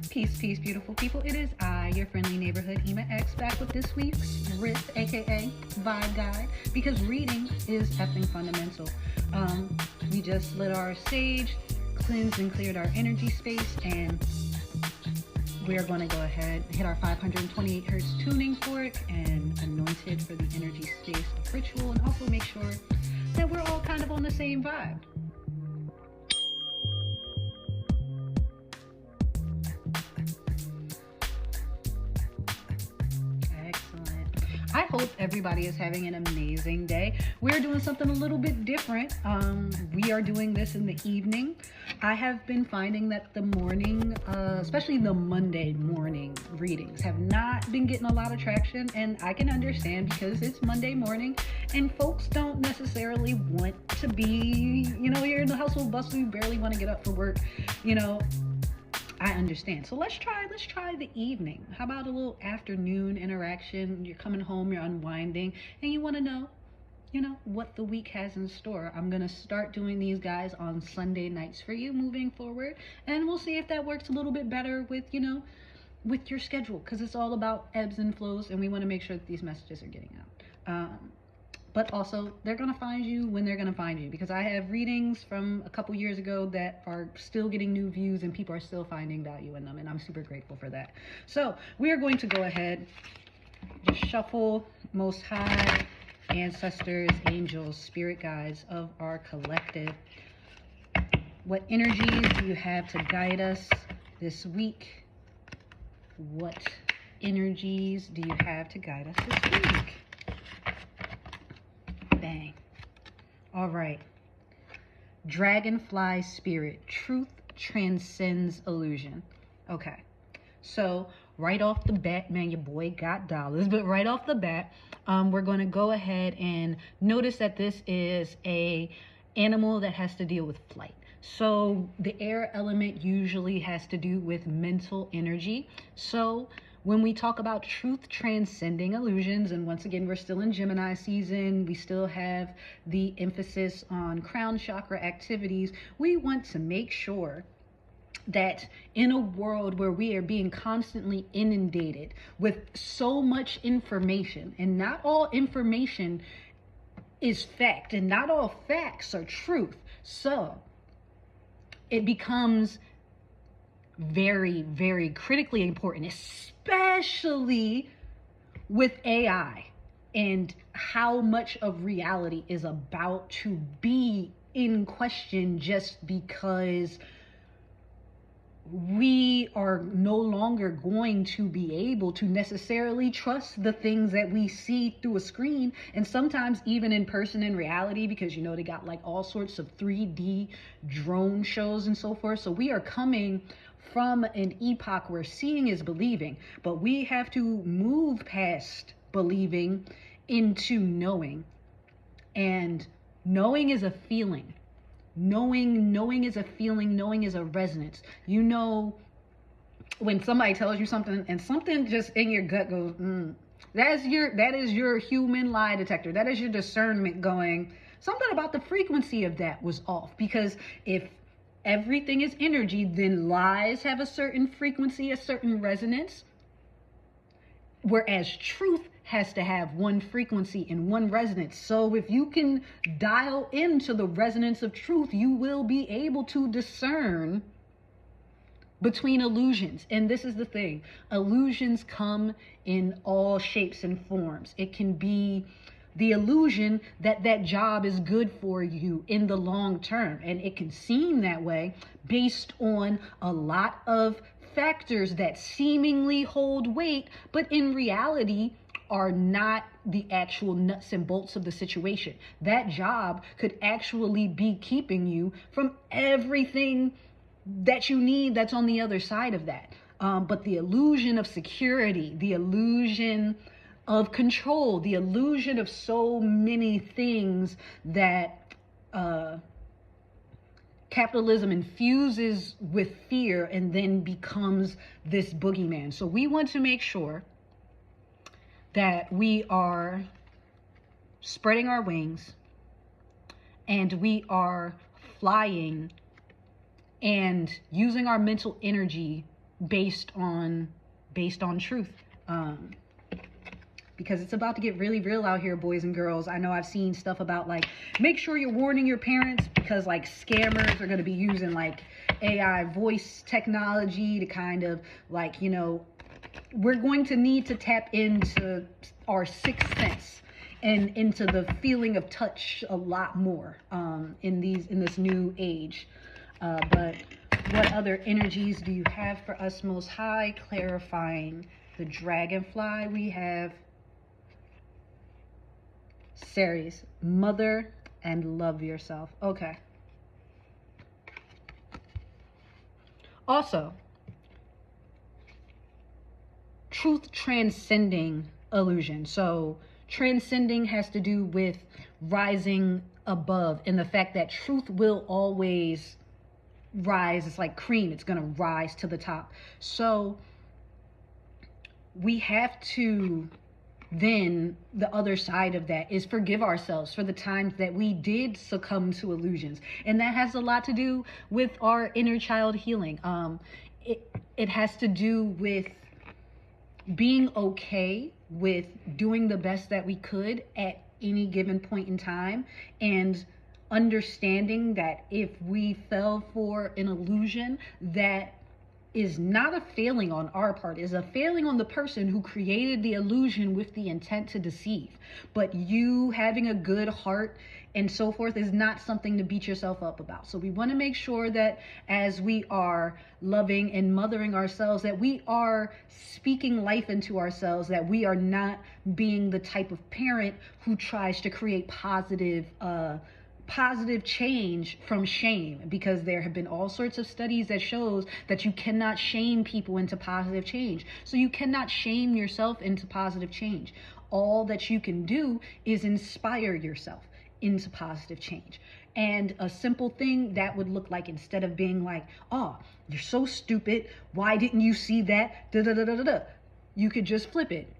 Peace, peace, beautiful people. It is I, your friendly neighborhood Imah X, back with this week's Riff, aka Vibe Guide, because reading is effing fundamental. We just lit our sage, cleansed and cleared our energy space, and we're going to go ahead and hit our 528 hertz tuning fork and anointed for the energy space of ritual, and also make sure that we're all kind of on the same vibe. I hope everybody is having an amazing day. We're doing something a little bit different. We are doing this in the evening. I have been finding that the morning, especially the Monday morning readings, have not been getting a lot of traction, and I can understand because it's Monday morning and folks don't necessarily want to be, you're in the household bustle, you barely want to get up for work, I understand. So let's try the evening. How about a little afternoon interaction? You're coming home, you're unwinding, and you want to know, what the week has in store. I'm going to start doing these guys on Sunday nights for you moving forward, and we'll see if that works a little bit better with, with your schedule, because it's all about ebbs and flows, and we want to make sure that these messages are getting out. But also, they're going to find you when they're going to find you, because I have readings from a couple years ago that are still getting new views and people are still finding value in them, and I'm super grateful for that. So we are going to go ahead, just shuffle Most High, ancestors, angels, spirit guides of our collective. What energies do you have to guide us this week? What energies do you have to guide us this week? Bang. All right. Dragonfly spirit. Truth transcends illusion. Okay. So right off the bat, man, your boy got dollars, but right off the bat, we're going to go ahead and notice that this is a animal that has to deal with flight. So the air element usually has to do with mental energy. So when we talk about truth transcending illusions, and once again, we're still in Gemini season, we still have the emphasis on crown chakra activities, we want to make sure that in a world where we are being constantly inundated with so much information, and not all information is fact, and not all facts are truth, so it becomes very, very critically important, especially with AI and how much of reality is about to be in question just because we are no longer going to be able to necessarily trust the things that we see through a screen, and sometimes even in person in reality, because they got like all sorts of 3D drone shows and so forth. So we are coming from an epoch where seeing is believing, but we have to move past believing into knowing. And knowing is a feeling. Knowing is a feeling. Knowing is a resonance. When somebody tells you something and something just in your gut goes, that is your human lie detector. That is your discernment going, something about the frequency of that was off. Because if everything is energy, then lies have a certain frequency, a certain resonance, whereas truth has to have one frequency and one resonance. So if you can dial into the resonance of truth, you will be able to discern between illusions. And this is the thing, illusions come in all shapes and forms. It can be the illusion that that job is good for you in the long term, and it can seem that way based on a lot of factors that seemingly hold weight, but in reality are not the actual nuts and bolts of the situation. That job could actually be keeping you from everything that you need that's on the other side of that. But the illusion of security, the illusion of control, the illusion of so many things that capitalism infuses with fear and then becomes this boogeyman. So we want to make sure that we are spreading our wings and we are flying and using our mental energy based on truth. Because it's about to get really real out here, boys and girls. I know I've seen stuff about like, make sure you're warning your parents because like scammers are going to be using like AI voice technology to kind of like, you know, we're going to need to tap into our sixth sense and into the feeling of touch a lot more in this new age. But what other energies do you have for us, Most High? Clarifying the dragonfly, we have Ceres, mother and love yourself. Okay. Also, truth transcending illusion. So transcending has to do with rising above, and the fact that truth will always rise. It's like cream, it's going to rise to the top. So we have to, then the other side of that is forgive ourselves for the times that we did succumb to illusions, and that has a lot to do with our inner child healing. It has to do with being okay with doing the best that we could at any given point in time, and understanding that if we fell for an illusion, that is not a failing on our part, is a failing on the person who created the illusion with the intent to deceive. But you having a good heart and so forth is not something to beat yourself up about. So we want to make sure that as we are loving and mothering ourselves, that we are speaking life into ourselves, that we are not being the type of parent who tries to create positive change from shame, because there have been all sorts of studies that shows that you cannot shame people into positive change. So you cannot shame yourself into positive change. All that you can do is inspire yourself into positive change. And a simple thing that would look like, instead of being like, oh, you're so stupid, why didn't you see that, da da da da da da, you could just flip it.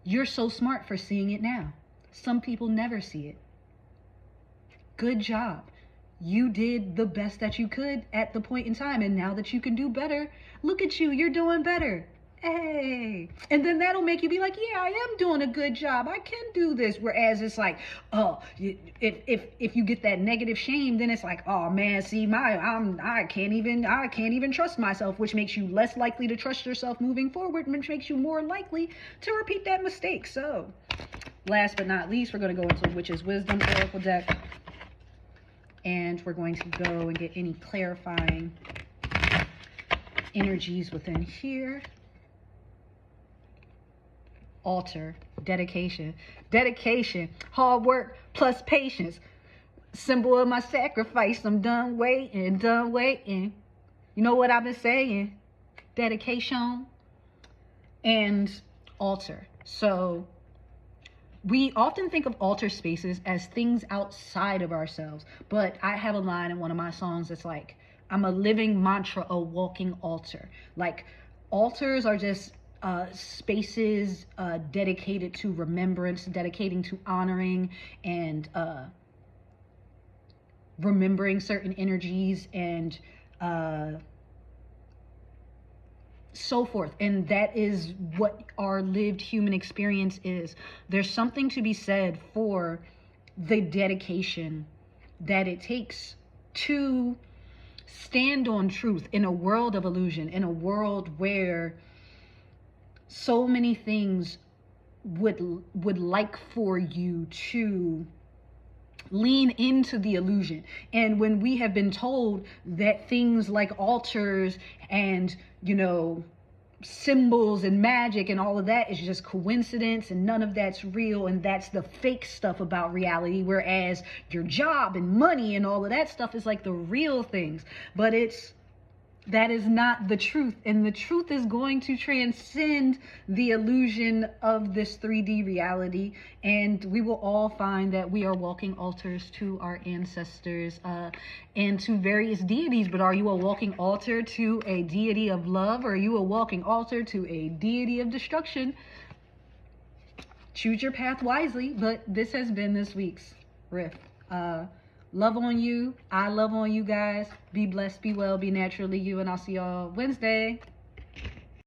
You're so smart for seeing it now. Some people never see it. Good job. You did the best that you could at the point in time, and now that you can do better, look at you, you're doing better. Hey. And then that'll make you be like, yeah, I am doing a good job, I can do this. Whereas it's like, oh, if you get that negative shame, then it's like, oh man, see, I can't even trust myself, which makes you less likely to trust yourself moving forward, which makes you more likely to repeat that mistake. So last but not least, we're going to go into Witch's Wisdom Oracle deck, and we're going to go and get any clarifying energies within here. Altar, dedication, hard work plus patience, symbol of my sacrifice. I'm done waiting. You know what I've been saying? Dedication and altar. So we often think of altar spaces as things outside of ourselves, but I have a line in one of my songs that's like, I'm a living mantra, a walking altar. Like, altars are just spaces dedicated to remembrance, dedicating to honoring and remembering certain energies and so forth. And that is what our lived human experience is. There's something to be said for the dedication that it takes to stand on truth in a world of illusion, in a world where so many things would like for you to lean into the illusion. And when we have been told that things like altars and, you know, symbols and magic and all of that is just coincidence and none of that's real, and that's the fake stuff about reality, whereas your job and money and all of that stuff is like the real things. But that is not the truth, and the truth is going to transcend the illusion of this 3D reality, and we will all find that we are walking altars to our ancestors and to various deities. But are you a walking altar to a deity of love, or are you a walking altar to a deity of destruction? Choose your path wisely. But this has been this week's Riff. Love on you. I love on you guys. Be blessed, be well, be naturally you. And I'll see y'all Wednesday.